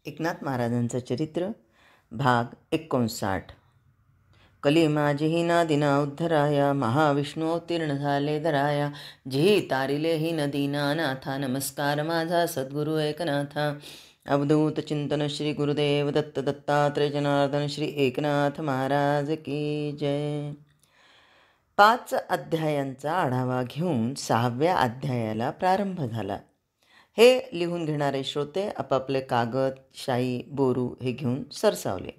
एकनाथ महाराजांचं चरित्र भाग 59. कली माझी ना दिना उद्धराया, महाविष्णू अवतीर्ण झाले धराया. जी तारिले ही नदीना नाथा, नमस्कार माझा सद्गुरु एकनाथा. अवधूत चिंतन श्री गुरुदेव दत्त दत्तात्रय जनार्दन श्री एकनाथ महाराज की जय. 5 अध्यायांचा आढावा घेऊन 6व्या अध्यायाला प्रारंभ झाला. हे लिहून घेणारे श्रोते आपापले कागद, शाई, बोरू हे घेऊन सरसावले.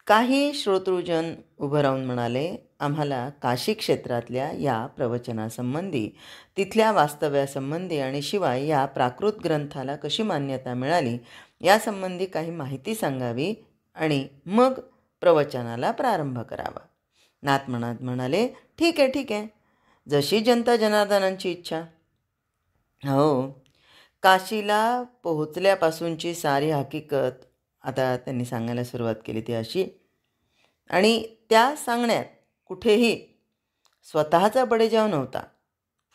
काही श्रोतृजन उभं राहून म्हणाले, आम्हाला काशी क्षेत्रातल्या या प्रवचनासंबंधी, तिथल्या वास्तव्यासंबंधी आणि शिवाय या प्राकृत ग्रंथाला कशी मान्यता मिळाली यासंबंधी काही माहिती सांगावी आणि मग प्रवचनाला प्रारंभ करावा. नाथ म्हणाले, ठीक आहे, जशी जनता जनार्दनांची इच्छा. हो, काशीला पोहोचल्यापासूनची सारी हकीकत आता त्यांनी सांगायला सुरुवात केली ती अशी, आणि त्या सांगण्यात कुठेही स्वतःचा बडेजाव नव्हता,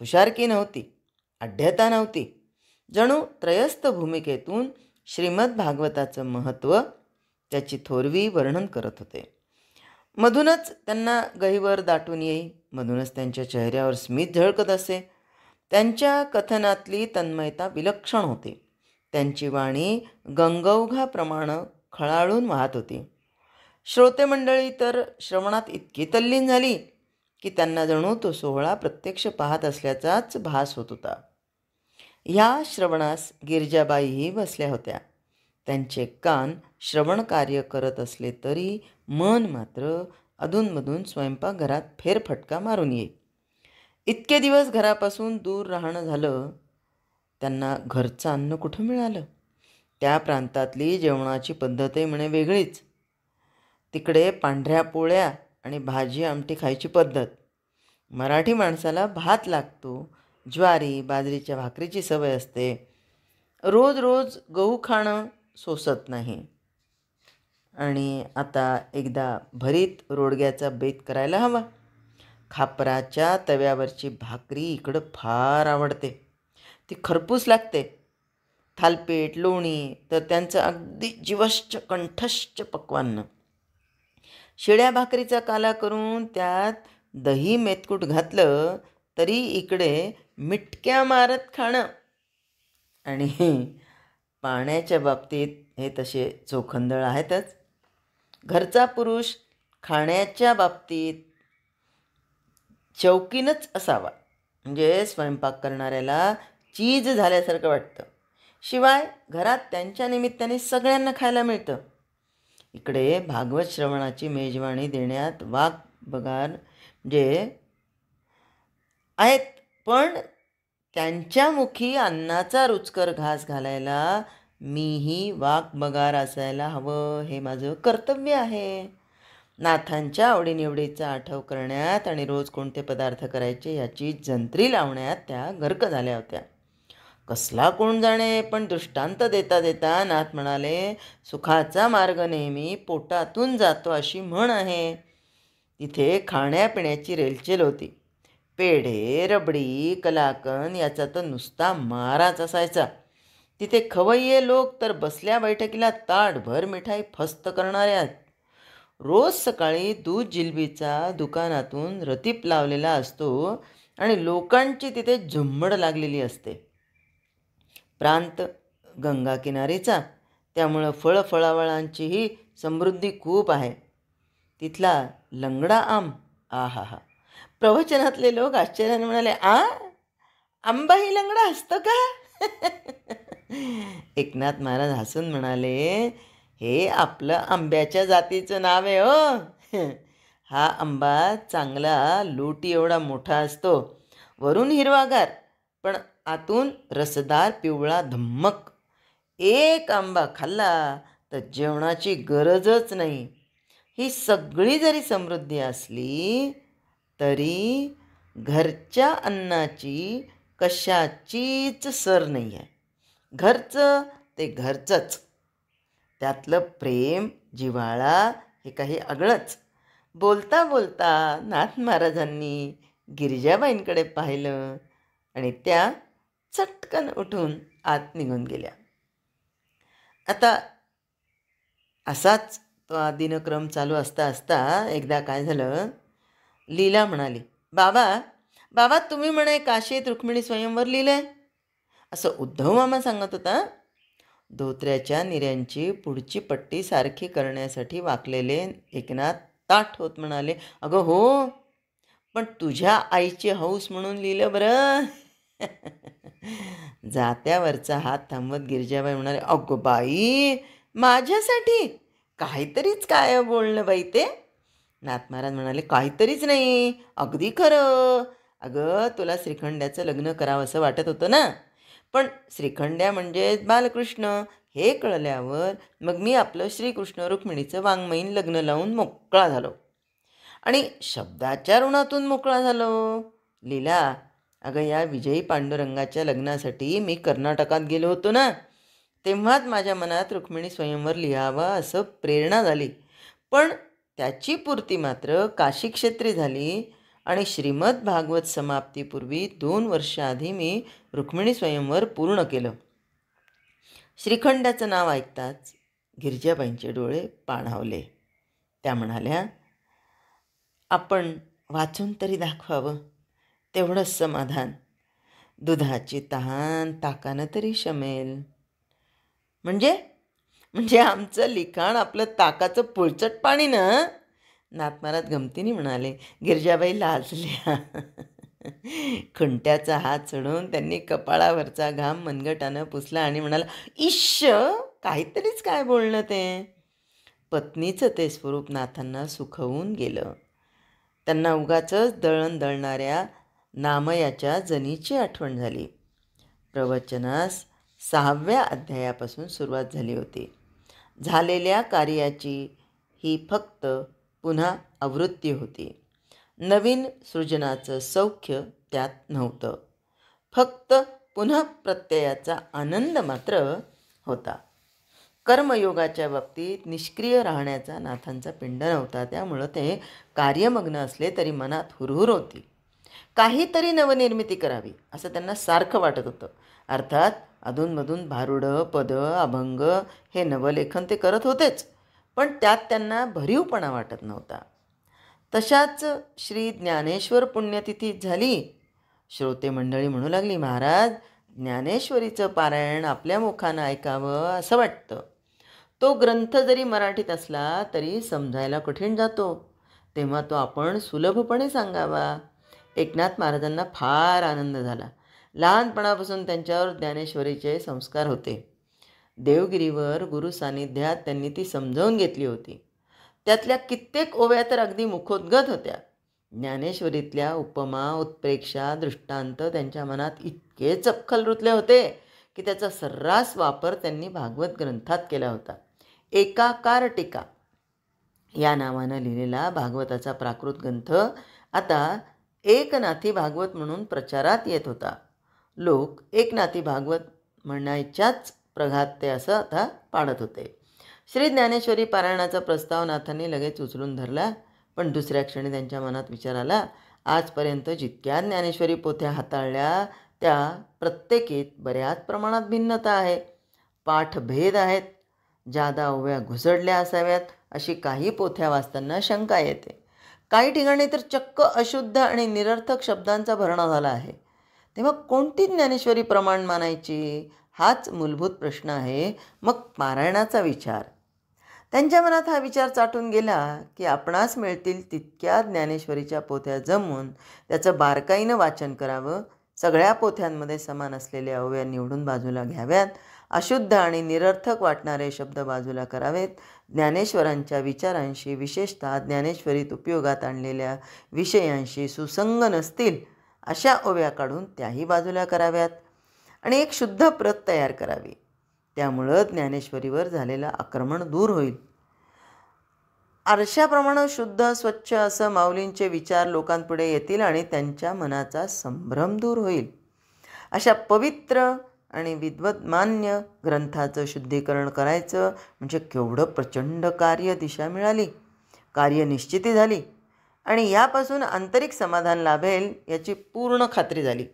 हुशारकी नव्हती, अढ्यता नव्हती. जणू त्रयस्थ भूमिकेतून श्रीमद भागवताचं महत्त्व, त्याची थोरवी वर्णन करत होते. मधूनच त्यांना गहिवर दाटून येई, मधूनच त्यांच्या चेहऱ्यावर स्मित झळकत असे. त्यांच्या कथनातली तन्मयता विलक्षण होती. त्यांची वाणी गंगौघाप्रमाणे खळाळून वाहत होती. श्रोतेमंडळी तर श्रवणात इतकी तल्लीन झाली की त्यांना जणू तो सोहळा प्रत्यक्ष पाहत असल्याचाच भास होत होता. ह्या श्रवणास गिरजाबाईही बसल्या होत्या. त्यांचे कान श्रवण कार्य करत असले तरी मन मात्र अधूनमधून स्वयंपाकघरात फेरफटका मारून येई. इतके दिवस घरापासून दूर राहणं झालं, त्यांना घरचं अन्न कुठं मिळालं. त्या प्रांतातली जेवणाची पद्धतही म्हणे वेगळीच. तिकडे पांढऱ्या पोळ्या आणि भाजी आमटी खायची पद्धत. मराठी माणसाला भात लागतो, ज्वारी बाजरीच्या भाकरीची सवय असते. रोज रोज गहू खाणं सोसत नाही. आणि आता एकदा भरीत रोडग्याचा बेत करायला हवा. खापराच्या तव्यावरची भाकरी इकडं फार आवडते, ती खरपूस लागते. थालपीठ, लोणी तर त्यांचं अगदी जीवश्च कंठश्च पक्वान्न. शिळ्या भाकरीचा काला करून त्यात दही मेतकूट घातलं तरी इकडे मिटक्या मारत खाणं. आणि पाण्याच्या बाबतीत हे तसे चोखंदळ आहेतच. घरचा पुरुष खाण्याच्या बाबतीत शौकीनच असावा, म्हणजे स्वयंपाक करणाऱ्याला चीज झाल्यासारखं वाटतं. शिवाय घरात त्यांच्या निमित्ताने सगळ्यांना खायला मिळतं. इकडे भागवत श्रवणाची मेजवानी देण्यात वाघबगार म्हणजे आहेत, पण त्यांच्या मुखी अन्नाचा रुचकर घास घालायला मीही वाघबगार असायला हवं, हे माझं कर्तव्य आहे. नाथांच्या आवडीनिवडीचा आठव करण्यात आणि रोज कोणते पदार्थ करायचे याची जंत्री लावण्यात त्या गर्क झाल्या होत्या. कसला कोण जाणे, पण दृष्टांत देता देता नाथ म्हणाले, सुखाचा मार्ग नेहमी पोटातून जातो अशी म्हण आहे. तिथे खाण्यापिण्याची रेलचेल होती. पेढे, रबडी, कलाकंद याचा तर नुसता माराच असायचा. तिथे खवय्ये लोक तर बसल्या बैठकीला ताटभर मिठाई फस्त करणाऱ्या. रोज सकाळी दूध जिलबीचा दुकानातून रतीप लावलेला असतो आणि लोकांची तिथे झुंबड लागलेली असते. प्रांत गंगा किनारीचा, त्यामुळं फळफळावळांचीही समृद्धी खूप आहे. तिथला लंगडा आम, आहा हा. प्रवचनातले लोक आश्चर्याने म्हणाले, आंबाही लंगडा असतो का? एकनाथ महाराज हसून म्हणाले, हे आपलं आंब्याच्या जातीचं नाव आहे हो. हा आंबा चांगला लोटी एवढा मोठा असतो, वरून हिरवागार पण आतून रसदार पिवळा धम्मक. एक आंबा खाल्ला तर जेवणाची गरजच नाही. ही सगळी जरी समृद्धी असली तरी घरच्या अन्नाची कशाचीच सर नाही आहे. घरचं ते घरचंच, त्यातलं प्रेम, जिव्हाळा हे काही आगळंच. बोलता बोलता नाथ महाराजांनी गिरिजाबाईंकडे पाहिलं आणि त्या चटकन उठून आत निघून गेल्या. आता असाच तो दिनक्रम चालू असता असता एकदा काय झालं, लीला म्हणाली, बाबा बाबा तुम्ही म्हणे काशीत रुक्मिणी स्वयंवर लिहिलंय असं उद्धव मामा सांगत होता. धोत्र्याच्या निर्यांची पुढची पट्टी सारखी करण्यासाठी वाकलेले एकनाथ ताठ होत म्हणाले, अगं हो, पण तुझ्या आईची हौस म्हणून लिहिलं बरं. जात्यावरचा हात थांबवत गिरजाबाई म्हणाले, अगं बाई माझ्यासाठी काहीतरीच काय बोलणं बाई ते. नाथ महाराज म्हणाले, काहीतरीच नाही, अगदी खरं. अगं तुला श्रीखंड्याचं लग्न करावं असं वाटत होतं ना, पण श्रीखंड्या म्हणजे बालकृष्ण हे कळल्यावर मग मी आपलं श्रीकृष्ण रुक्मिणीचं वाङ्मयीन लग्न लावून मोकळा झालो आणि शब्दाच्या ऋणातून मोकळा झालो. लीला, अगं या विजयी पांडुरंगाच्या लग्नासाठी मी कर्नाटकात गेलो होतो ना, तेव्हाच माझ्या मनात रुक्मिणी स्वयंवर लिहावा असं प्रेरणा झाली. पण त्याची पूर्ती मात्र काशी क्षेत्री झाली आणि श्रीमद भागवत समाप्तीपूर्वी 2 वर्ष आधी मी रुक्मिणी स्वयंवर पूर्ण केलं. श्रीखंडाचं नाव ऐकताच गिरजाबाईंचे डोळे पाणावले. त्या म्हणाल्या, आपण वाचून तरी दाखवावं, तेवढंच समाधान. दुधाची तहान ताकानं तरी शमेल. म्हणजे म्हणजे आमचं लिखाण आपलं ताकाचं पुळचट पाणी ना. नाथ महाराज गमतीने म्हणाले. गिरजाबाई लाजल्या. खुंट्याचा हात सोडून त्यांनी कपाळावरचा घाम मनगटानं पुसला आणि म्हणाला, इश्श, काहीतरीच काय बोलणं ते. पत्नीचं ते स्वरूप नाथांना सुखवून गेलं. त्यांना उगाचच दळण दळणाऱ्या नामयाच्या जनीची आठवण झाली. प्रवचनास 6व्या अध्यायापासून सुरुवात झाली होती. झालेल्या कार्याची ही फक्त पुन्हा आवृत्ती होती. नवीन सृजनाचं सौख्य त्यात नव्हतं. फक्त पुन्हा प्रत्ययाचा आनंद मात्र होता. कर्मयोगाच्या बाबतीत निष्क्रिय राहण्याचा नाथांचा पिंड नव्हता. त्यामुळं ते कार्यमग्न असले तरी मनात हुरहुर होती. काहीतरी नवनिर्मिती करावी असं त्यांना सारखं वाटत होतं. अर्थात अधूनमधून भारुडं, पदं, अभंग हे नवलेखन ते करत होतेच, पण त्यात त्यांना भरीवपणा वाटत नव्हता. तशाच श्री ज्ञानेश्वर पुण्यतिथी झाली. श्रोते मंडळी म्हणू लागली, महाराज ज्ञानेश्वरीचं पारायण आपल्या मुखानं ऐकावं असं वाटतं. तो ग्रंथ जरी मराठीत असला तरी समजायला कठीण जातो, तेव्हा तो आपण सुलभपणे सांगावा. एकनाथ महाराजांना फार आनंद झाला. लहानपणापासून त्यांच्यावर ज्ञानेश्वरीचे संस्कार होते. देवगिरीवर गुरुसान्निध्यात त्यांनी ती समजावून घेतली होती. त्यातल्या कित्येक ओव्या तर अगदी मुखोद्गत होत्या. ज्ञानेश्वरीतल्या उपमा, उत्प्रेक्षा, दृष्टांत त्यांच्या मनात इतके चपखल रुतले होते की त्याचा सर्रास वापर त्यांनी भागवत ग्रंथात केला होता. एकाकार टीका या नावानं लिहिलेला भागवताचा प्राकृत ग्रंथ आता एकनाथी भागवत म्हणून प्रचारात येत होता. लोक एकनाथी भागवत म्हणायच्याच प्रघात ते असं आता पाडत होते. श्री ज्ञानेश्वरी पारायणाचा प्रस्ताव नाथांनी लगेच उचलून धरला. पण दुसऱ्या क्षणी त्यांच्या मनात विचार आला, आजपर्यंत जितक्या ज्ञानेश्वरी पोथ्या हाताळल्या त्या प्रत्येकीत बऱ्याच प्रमाणात भिन्नता आहे, पाठभेद आहेत. जादा ओव्या घुसडल्या असाव्यात अशी काही पोथ्या वाचताना शंका येते. काही ठिकाणी तर चक्क अशुद्ध आणि निरर्थक शब्दांचा भरणा झाला आहे. तेव्हा कोणती ज्ञानेश्वरी प्रमाण मानायची हाच मूलभूत प्रश्न आहे. मग पारायणाचा विचार. त्यांच्या मनात हा विचार चाटून गेला की आपणास मिळतील तितक्या ज्ञानेश्वरीच्या पोथ्या जमवून त्याचं बारकाईनं वाचन करावं. सगळ्या पोथ्यांमध्ये समान असलेल्या ओव्या निवडून बाजूला घ्याव्यात. अशुद्ध आणि निरर्थक वाटणारे शब्द बाजूला करावेत. ज्ञानेश्वरांच्या विचारांशी, विशेषतः ज्ञानेश्वरीत उपयोगात आणलेल्या विषयांशी सुसंग नसतील अशा ओव्या काढून त्याही बाजूला कराव्यात आणि एक शुद्ध प्रत तयार करावी. त्यामुळं ज्ञानेश्वरीवर झालेलं आक्रमण दूर होईल. आरशाप्रमाणे शुद्ध, स्वच्छ असं माऊलींचे विचार लोकांपुढे येतील आणि त्यांच्या मनाचा संभ्रम दूर होईल. अशा पवित्र आणि विद्वद्मान्य ग्रंथाचं शुद्धीकरण करायचं म्हणजे केवढं प्रचंड कार्य दिशा मिळाली, कार्यनिश्चिती झाली आणि यापासून आंतरिक समाधान लाभेल याची पूर्ण खात्री झाली.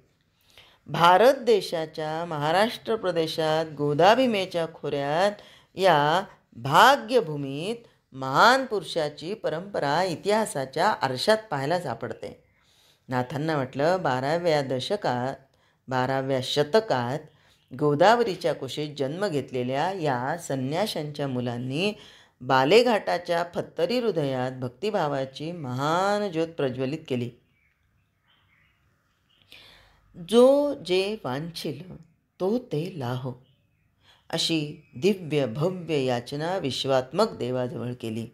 भारत देशाच्या महाराष्ट्र प्रदेशात गोदाभीमेच्या खोऱ्यात या भाग्यभूमीत महान पुरुषाची परंपरा इतिहासाच्या आरशात पाहायला सापडते. नाथांना वाटलं 12व्या शतकात गोदावरीच्या कुशीत जन्म घेतलेल्या या संन्याशांच्या मुलांनी बालेघाटाच्या फत्तरी हृदयात भक्तिभावाची महान ज्योत प्रज्वलित केली. जो जे वांछिल तो ते लाहो, अशी दिव्य भव्य याचना विश्वात्मक देवाजवळ केली.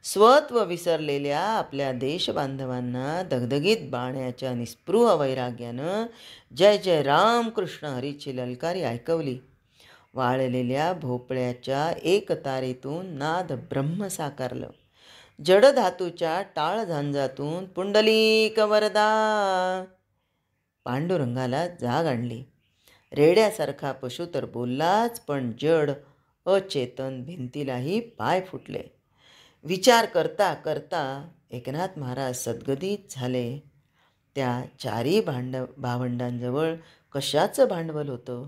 स्वत्व विसरलेल्या आपल्या देशबांधवांना दगदगीत बाण्याच्या निस्पृह वैराग्यानं जय जय रामकृष्ण हरीची ललकारी ऐकवली. वाळलेल्या भोपळ्याच्या एकतारेतून नाद ब्रह्म साकारलं. जडधातूच्या टाळझांजातून पुंडलिक वरदा पांडुरंगाला जाग आणली. रेड्यासारखा पशु तर बोललाच, पण जड अचेतन भिंतीलाही पाय फुटले. विचार करता करता एकनाथ महाराज सद्गदित झाले. त्या चारी भावंडांजवळ कशाचं भांडवल होतं?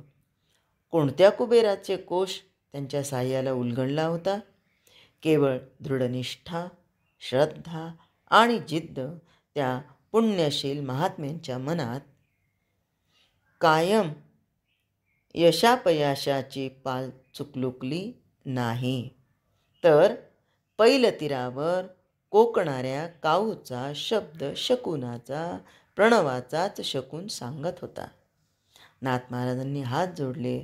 कोणत्या कुबेराचे कोश त्यांच्या साह्याला उलगडला होता? केवळ दृढनिष्ठा, श्रद्धा आणि जिद्द त्या पुण्यशील महात्म्यांच्या मनात कायम यशापयशाची पाल चुकलुकली नाही. तर पैलतीरावर कोकणाऱ्या काऊचा शब्द शकुनाचा, प्रणवाचाच शकून सांगत होता. नाथ महाराजांनी हात जोडले.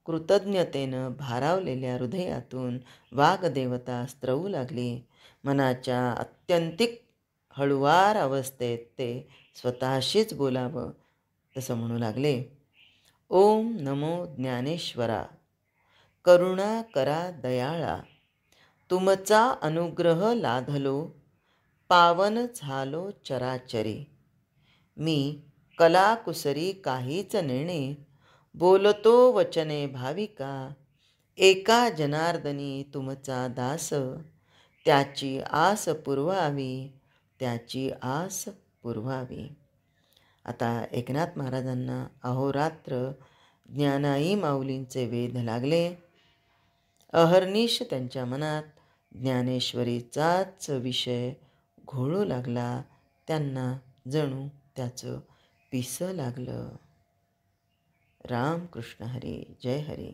कृतज्ञतेनं भारावलेल्या हृदयातून वाग्देवता स्त्रवू लागली. मनाच्या अत्यंतिक हळुवार अवस्थेत ते स्वतःशीच बोलावं तसं म्हणू लागले. ओम नमो ज्ञानेश्वरा, करुणा करा दयाळा, तुमचा अनुग्रह लाधलो, पावन झालो चराचरी. मी कलाकुसरी काहीच नेणे, बोलतो वचने भाविका, एका जनार्दनी तुमचा दास, त्याची आस पुरवावी, त्याची आस पुरवावी. आता एकनाथ महाराजांना अहोरात्र ज्ञानाई माऊलींचे वेध लागले. अहर्निश त्यांच्या मनात ज्ञानेश्वरीचाच विषय घोळू लागला. त्यांना जणू त्याचं पिसं लागलं. रामकृष्ण हरी. जय हरी.